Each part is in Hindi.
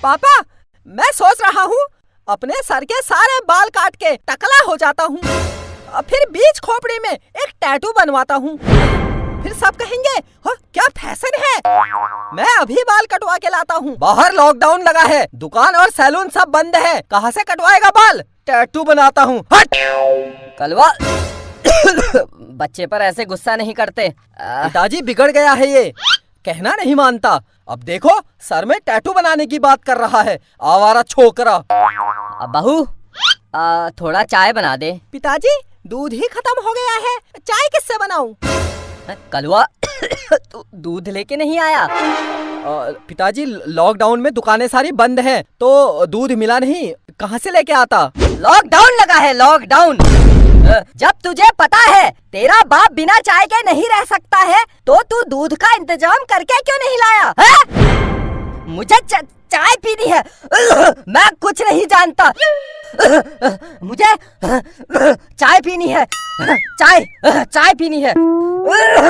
पापा, मैं सोच रहा हूँ अपने सर के सारे बाल काट के टकला हो जाता हूँ, फिर बीच खोपड़ी में एक टैटू बनवाता हूँ। फिर सब कहेंगे हो क्या फैशन है। मैं अभी बाल कटवा के लाता हूँ। बाहर लॉकडाउन लगा है, दुकान और सैलून सब बंद है, कहाँ से कटवाएगा बाल। टैटू बनाता हूँ। हट। कलवा बच्चे पर ऐसे गुस्सा नहीं करते। पिताजी बिगड़ गया है ये, कहना नहीं मानता। अब देखो सर में टैटू बनाने की बात कर रहा है, आवारा छोकरा। बहू थोड़ा चाय बना दे। पिताजी दूध ही खत्म हो गया है, चाय किससे बनाऊं। कलवा तू दूध लेके नहीं आया। पिताजी लॉकडाउन में दुकानें सारी बंद हैं, तो दूध मिला नहीं, कहाँ से लेके आता। लॉकडाउन लगा है, लॉकडाउन। जब तुझे पता है तेरा बाप बिना चाय के नहीं रह सकता है, तो तू दूध का इंतजाम करके क्यों नहीं लाया है? मुझे चाय पीनी है। मैं कुछ नहीं जानता। मुझे चाय पीनी है। चाय पीनी है।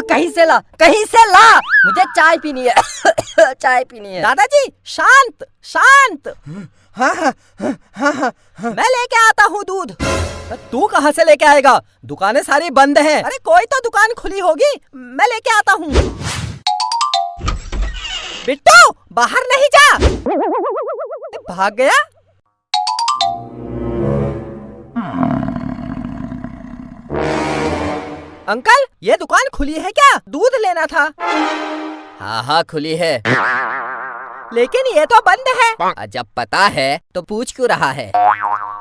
कहीं से ला, कहीं से ला। मुझे चाय पीनी है। चाय पीनी है। दादाजी शांत शांत। हाँ, मैं लेके आता हूँ दूध। तू कहाँ से लेके आएगा, दुकानें सारी बंद हैं। अरे कोई तो दुकान खुली होगी, मैं लेके आता हूँ। बिट्टू बाहर नहीं जा। भाग गया। अंकल ये दुकान खुली है क्या, दूध लेना था। हाँ खुली है, लेकिन ये तो बंद है। जब पता है तो पूछ क्यों रहा है।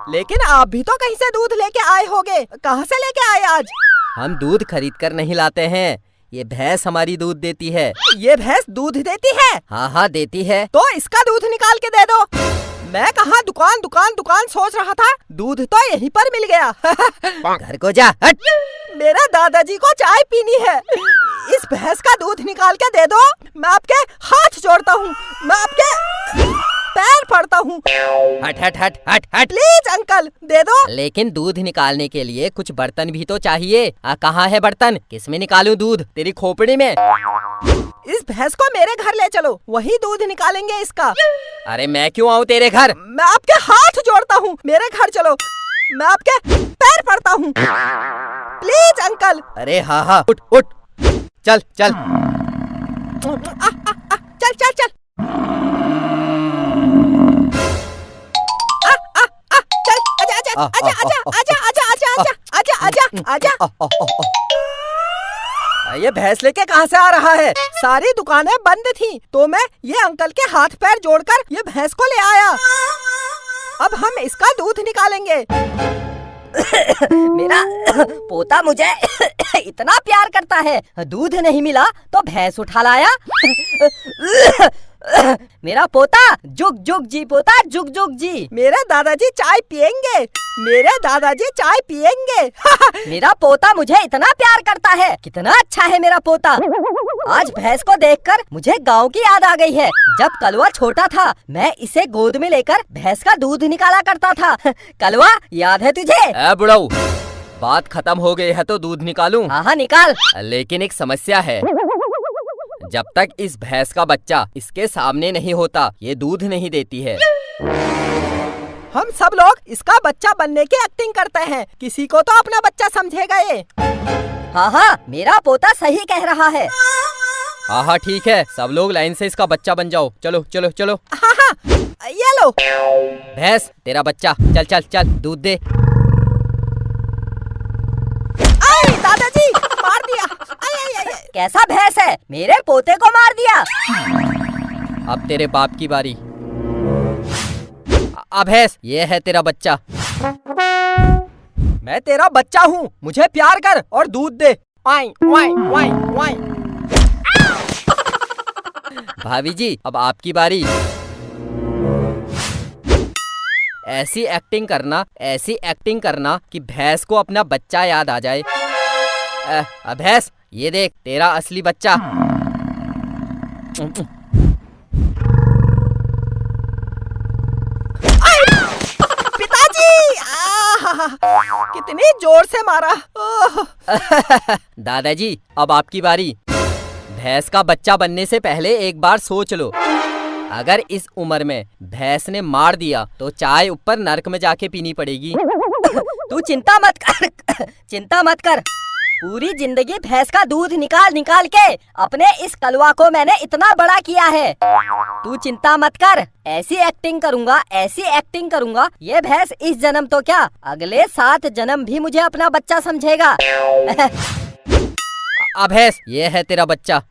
लेकिन आप भी तो कहीं से दूध लेके आए होगे, कहाँ से लेके आए आज। हम दूध खरीद कर नहीं लाते हैं, ये भैंस हमारी दूध देती है। ये भैंस दूध देती है। हाँ देती है। तो इसका दूध निकाल के दे दो। मैं कहाँ दुकान दुकान दुकान सोच रहा था, दूध तो यहीं पर मिल गया। घर को जा। हट। मेरा दादाजी को चाय पीनी है, इस भैंस का दूध निकाल के दे दो। मैं आपके हाथ जोड़ता हूँ, मैं आपके पैर पड़ता हूँ। हट हट हट हट हट। प्लीज अंकल दे दो। लेकिन दूध निकालने के लिए कुछ बर्तन भी तो चाहिए। कहाँ है बर्तन, किसमें निकालूं दूध, तेरी खोपड़ी में। इस भैंस को मेरे घर ले चलो, वही दूध निकालेंगे इसका। अरे मैं क्यों आऊँ तेरे घर। मैं आपके हाथ जोड़ता हूँ, मेरे घर चलो, मैं आपके पैर पड़ता हूँ। Please uncle. अरे हाँ उठ उठ, चल चल चल चल चल। चल आजा आजा आजा आजा आजा आजा आजा आजा आजा। ये भैंस लेके कहाँ से आ रहा है, सारी दुकानें बंद थी, तो मैं ये अंकल के हाथ पैर जोड़कर ये भैंस को ले आया। अब हम इसका दूध निकालेंगे। मेरा पोता मुझे इतना प्यार करता है, दूध नहीं मिला तो भैंस उठा लाया। मेरा पोता जुग जुग जी, पोता जुग जुग जी। मेरे दादाजी चाय पियेंगे, मेरे दादाजी चाय पियेंगे। मेरा पोता मुझे इतना प्यार करता है, कितना अच्छा है मेरा पोता। आज भैंस को देखकर मुझे गांव की याद आ गई है। जब कलवा छोटा था, मैं इसे गोद में लेकर भैंस का दूध निकाला करता था। कलवा याद है तुझे। बुढ़ाऊ, बात खत्म हो गई है तो दूध निकालूं? हाँ निकाल। लेकिन एक समस्या है, जब तक इस भैंस का बच्चा इसके सामने नहीं होता, ये दूध नहीं देती है। हम सब लोग इसका बच्चा बनने की एक्टिंग करते हैं, किसी को तो अपना बच्चा समझेगा ये। हाँ मेरा पोता सही कह रहा है। हाँ ठीक है, सब लोग लाइन से इसका बच्चा बन जाओ। चलो चलो चलो। हाँ ये लो। भैंस तेरा बच्चा, चल चल चल दूध दे। दादाजी मार दिया। कैसा भैंस है, मेरे पोते को मार दिया। अब तेरे बाप की बारी। भैंस ये है तेरा बच्चा। मैं तेरा बच्चा हूँ, मुझे प्यार कर और दूध दे। Why why why why. भाभी जी अब आपकी बारी। ऐसी एक्टिंग करना कि भैंस को अपना बच्चा याद आ जाए। भैंस ये देख तेरा असली बच्चा। पिताजी कितनी जोर से मारा। दादाजी अब आपकी बारी। भैंस का बच्चा बनने से पहले एक बार सोच लो। अगर इस उम्र में भैंस ने मार दिया तो चाय ऊपर नरक में जाके पीनी पड़ेगी। तू चिंता मत कर चिंता मत कर। पूरी जिंदगी भैंस का दूध निकाल निकाल के अपने इस कलवा को मैंने इतना बड़ा किया है। तू चिंता मत कर, ऐसी एक्टिंग करूंगा ये भैंस इस जन्म तो क्या अगले 7 जन्म भी मुझे अपना बच्चा समझेगा। भैंस, ये है तेरा बच्चा।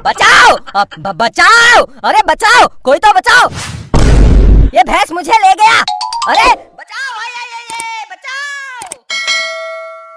बचाओ बचाओ, अरे बचाओ, कोई तो बचाओ, ये भैंस मुझे ले गया। अरे